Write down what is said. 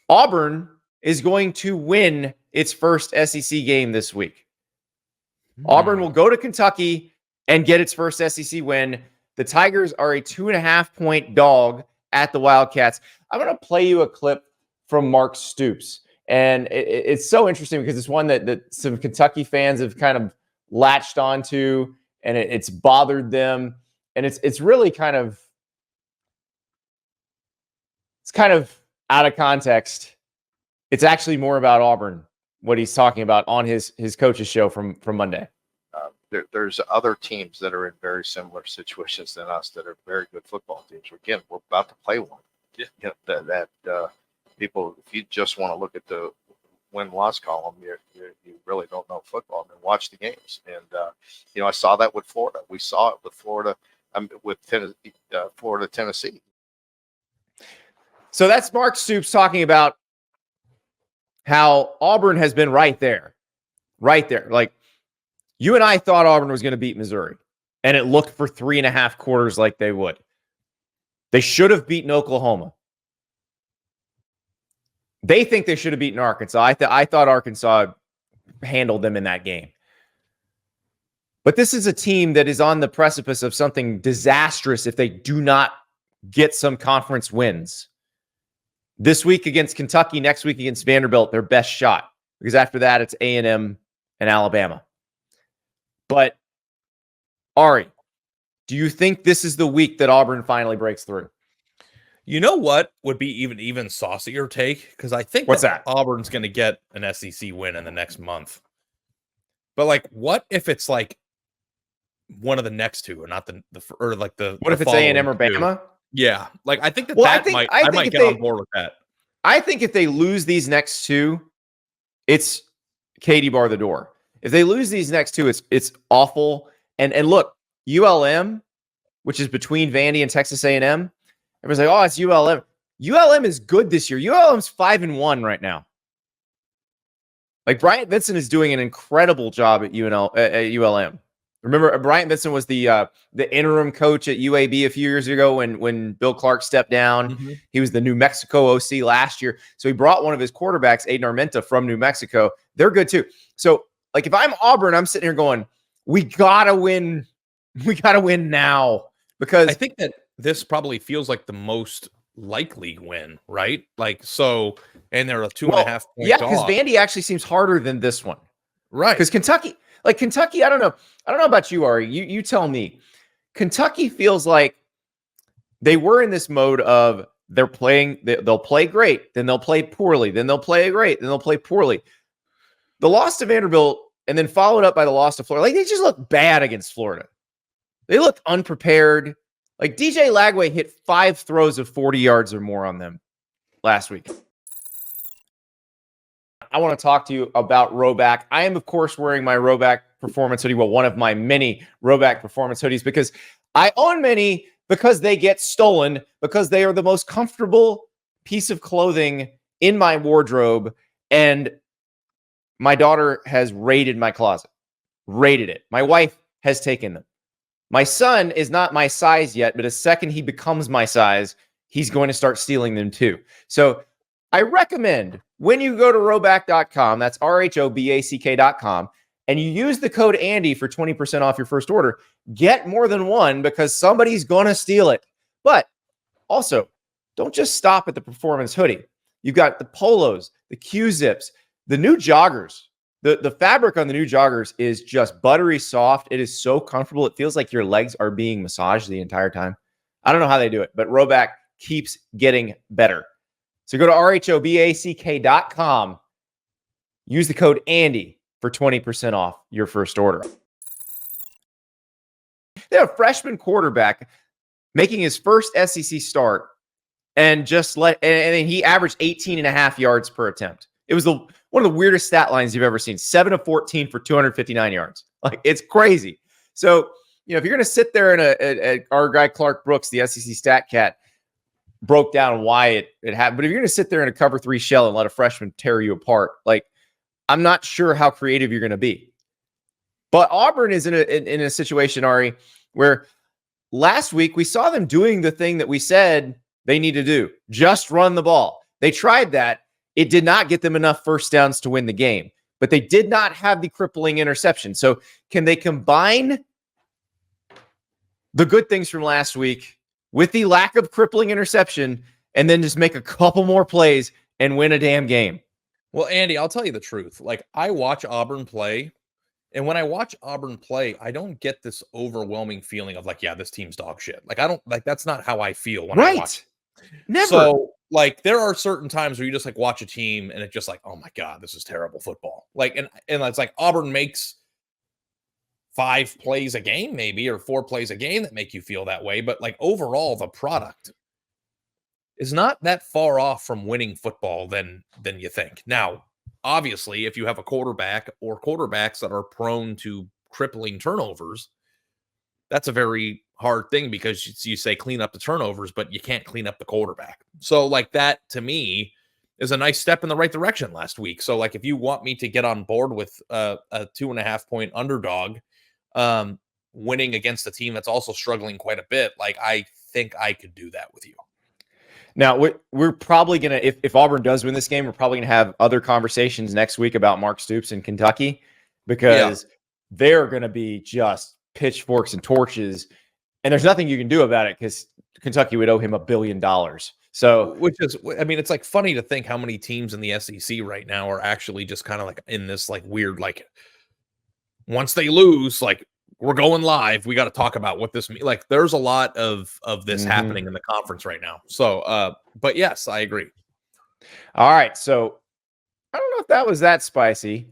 Auburn is going to win its first SEC game this week. Auburn will go to Kentucky and get its first SEC win. The Tigers are a 2.5-point dog at the Wildcats. I'm going to play you a clip from Mark Stoops. And it's so interesting because it's one that some Kentucky fans have kind of latched onto, and it's bothered them. And it's really kind of out of context. It's actually more about Auburn, what he's talking about on his coach's show from Monday. There's other teams that are in very similar situations than us that are very good football teams. Again, we're about to play one. Yeah. You know, that people, if you just want to look at the win-loss column, you really don't know football. I mean, watch the games. And, I saw that with Florida. We saw it with Florida, Tennessee. So that's Mark Stoops talking about how Auburn has been right there. Like, you and I thought Auburn was going to beat Missouri, and it looked for 3.5 quarters like they would. They should have beaten Oklahoma. They think they should have beaten Arkansas. I thought Arkansas handled them in that game. But this is a team that is on the precipice of something disastrous if they do not get some conference wins. This week against Kentucky, next week against Vanderbilt, their best shot. Because after that, it's A&M and Alabama. But, Ari, do you think this is the week that Auburn finally breaks through? You know what would be even saucier take? Because I think Auburn's going to get an SEC win in the next month. But, like, what if it's, like, one of the next two, or not the what if it's A&M or Bama? Yeah. Like, I think I might get on board with that. I think if they lose these next two, it's Katie bar the door. If they lose these next two, it's awful. And look, ULM, which is between Vandy and Texas A&M, everyone's like, oh, it's ULM. ULM is good this year. ULM's 5-1 right now. Like, Bryant Vincent is doing an incredible job at ULM. Remember, Bryant Vincent was the interim coach at UAB a few years ago when Bill Clark stepped down. Mm-hmm. He was the New Mexico OC last year. So he brought one of his quarterbacks, Aiden Armenta, from New Mexico. They're good too. So, like, if I'm Auburn, I'm sitting here going, we gotta win. We gotta win now, because I think that this probably feels like the most likely win, right? Like, so, and they're a 2.5 point yeah, because Vandy actually seems harder than this one, right? Because Kentucky, I don't know about you, Ari. You tell me. Kentucky feels like they were in this mode of they'll play great, then they'll play poorly, then they'll play great, then they'll play poorly. The loss to Vanderbilt and then followed up by the loss to Florida, like, they just look bad against Florida. They looked unprepared. Like, DJ Lagway hit 5 throws of 40 yards or more on them last week. I want to talk to you about Rhoback. I am, of course, wearing my Rhoback performance hoodie. Well, one of my many Rhoback performance hoodies, because I own many because they get stolen, because they are the most comfortable piece of clothing in my wardrobe. And my daughter has raided my closet, raided it. My wife has taken them. My son is not my size yet, but the second he becomes my size, he's going to start stealing them too. So I recommend when you go to Rhoback.com, that's RHOBACK.com, and you use the code Andy for 20% off your first order, get more than one, because somebody's going to steal it. But also, don't just stop at the performance hoodie. You've got the polos, the Q-zips, the new joggers. The fabric on the new joggers is just buttery soft. It is so comfortable. It feels like your legs are being massaged the entire time. I don't know how they do it, but Rhoback keeps getting better. So go to RHOBACK.com. Use the code Andy for 20% off your first order. They have a freshman quarterback making his first SEC start, and he averaged 18.5 yards per attempt. It was one of the weirdest stat lines you've ever seen. 7 of 14 for 259 yards. Like, it's crazy. So, if you're going to sit there and our guy Clark Brooks, the SEC stat cat, broke down why it happened. But if you're going to sit there in a cover 3 shell and let a freshman tear you apart, like, I'm not sure how creative you're going to be. But Auburn is in a situation, Ari, where last week we saw them doing the thing that we said they need to do. Just run the ball. They tried that, It did not get them enough first downs to win the game, but they did not have the crippling interception. So can they combine the good things from last week with the lack of crippling interception and then just make a couple more plays and win a damn game? Well, Andy, I'll tell you the truth. Like, I watch Auburn play, and when I watch Auburn play, I don't get this overwhelming feeling of like, yeah, this team's dog shit. Like, I don't like, that's not how I feel when I watch. Never. So, like, there are certain times where you just like watch a team and it's just like, oh my God, this is terrible football. Like, and it's like Auburn makes 5 plays a game, maybe, or 4 plays a game that make you feel that way. But like overall, the product is not that far off from winning football than you think. Now, obviously, if you have a quarterback or quarterbacks that are prone to crippling turnovers, that's a very hard thing because you say clean up the turnovers, but you can't clean up the quarterback. So like that to me is a nice step in the right direction last week. So like if you want me to get on board with a 2.5 point underdog, winning against a team that's also struggling quite a bit, like I think I could do that with you. Now, we're probably going to, if Auburn does win this game, we're probably going to have other conversations next week about Mark Stoops in Kentucky because they're going to be just pitchforks and torches, and there's nothing you can do about it because Kentucky would owe him $1 billion. So, which is, I mean, it's like funny to think how many teams in the SEC right now are actually just kind of like in this like weird, like once they lose, like we're going live, we got to talk about what this means. Like there's a lot of this happening in the conference right now. So, but yes, I agree. All right. So I don't know if that was that spicy,